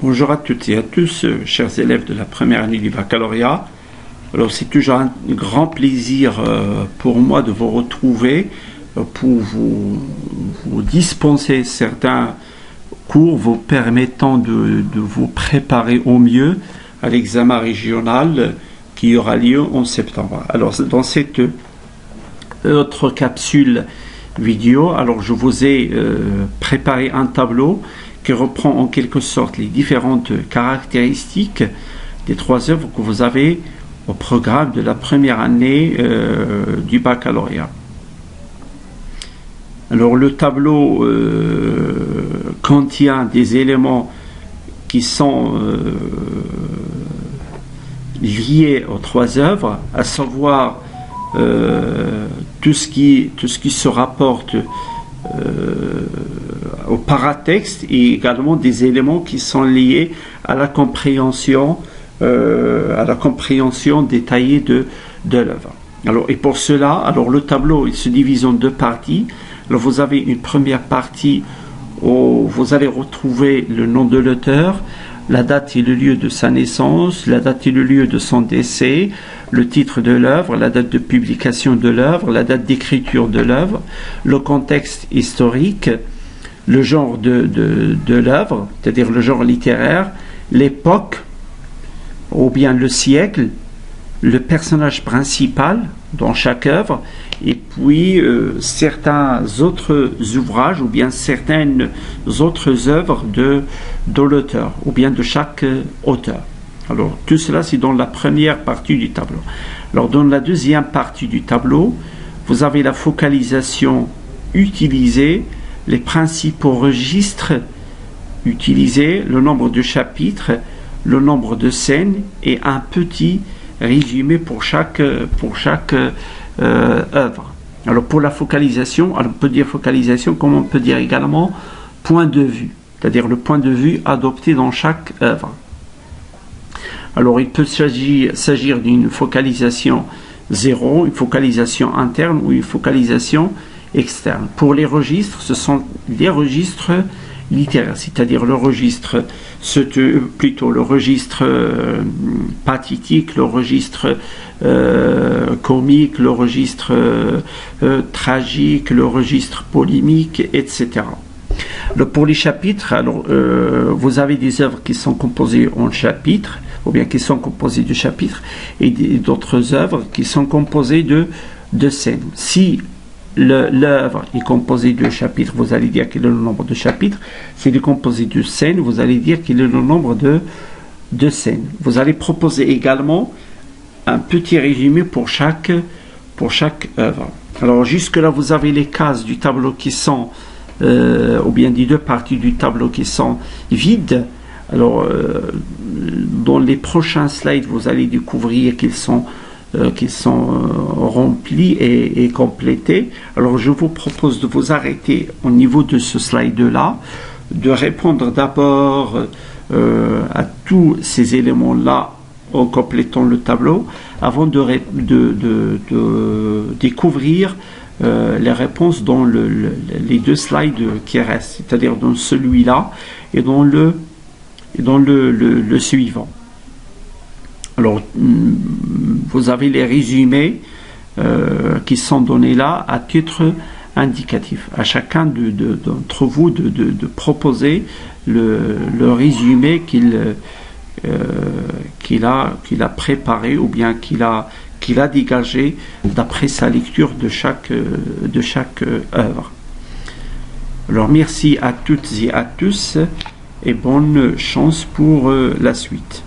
Bonjour à toutes et à tous, chers élèves de la première année du baccalauréat. Alors c'est toujours un grand plaisir pour moi de vous retrouver pour vous dispenser certains cours vous permettant de vous préparer au mieux à l'examen régional qui aura lieu en septembre. Alors dans cette autre capsule vidéo, alors je vous ai préparé un tableau qui reprend en quelque sorte les différentes caractéristiques des trois œuvres que vous avez au programme de la première année du baccalauréat. Alors le tableau contient des éléments qui sont liés aux trois œuvres, à savoir tout ce qui se rapporte au paratexte et également des éléments qui sont liés à la compréhension détaillée de l'œuvre. Alors, et pour cela, alors le tableau il se divise en deux parties. Alors vous avez une première partie où vous allez retrouver le nom de l'auteur, la date et le lieu de sa naissance, la date et le lieu de son décès, le titre de l'œuvre, la date de publication de l'œuvre, la date d'écriture de l'œuvre, le contexte historique, le genre de l'œuvre, c'est-à-dire le genre littéraire, l'époque, ou bien le siècle, le personnage principal dans chaque œuvre, et puis certains autres ouvrages ou bien certaines autres œuvres de l'auteur ou bien de chaque auteur. Alors tout cela c'est dans la première partie du tableau. Alors dans la deuxième partie du tableau, vous avez la focalisation utilisée, les principaux registres utilisés, le nombre de chapitres, le nombre de scènes et un petit résumé pour chaque œuvre. Alors pour la focalisation, on peut dire focalisation comme on peut dire également point de vue, c'est-à-dire le point de vue adopté dans chaque œuvre. Alors il peut s'agir d'une focalisation zéro, une focalisation interne ou une focalisation externe. Pour les registres, ce sont des registres littéraire, c'est-à-dire le registre pathétique, le registre comique, le registre tragique, le registre polémique, etc. Pour les chapitres, alors vous avez des œuvres qui sont composées en chapitres, ou bien qui sont composées de chapitres, et d'autres œuvres qui sont composées de scènes. Si l'œuvre est composée de chapitres, vous allez dire quel est le nombre de chapitres. Si elle est composée de scènes, vous allez dire quel est le nombre de scènes. Vous allez proposer également un petit résumé pour chaque œuvre. Alors jusque là vous avez les cases du tableau qui sont ou bien des deux parties du tableau qui sont vides. Alors dans les prochains slides vous allez découvrir qu'ils sont remplis et complétés. Alors je vous propose de vous arrêter au niveau de ce slide-là, de répondre d'abord à tous ces éléments-là en complétant le tableau, avant de découvrir les réponses dans les deux slides qui restent, c'est-à-dire dans celui-là et dans le suivant. Alors, vous avez les résumés qui sont donnés là à titre indicatif. À chacun d'entre vous de proposer le résumé qu'il a préparé ou bien qu'il a dégagé d'après sa lecture de chaque œuvre. Alors, merci à toutes et à tous et bonne chance pour la suite.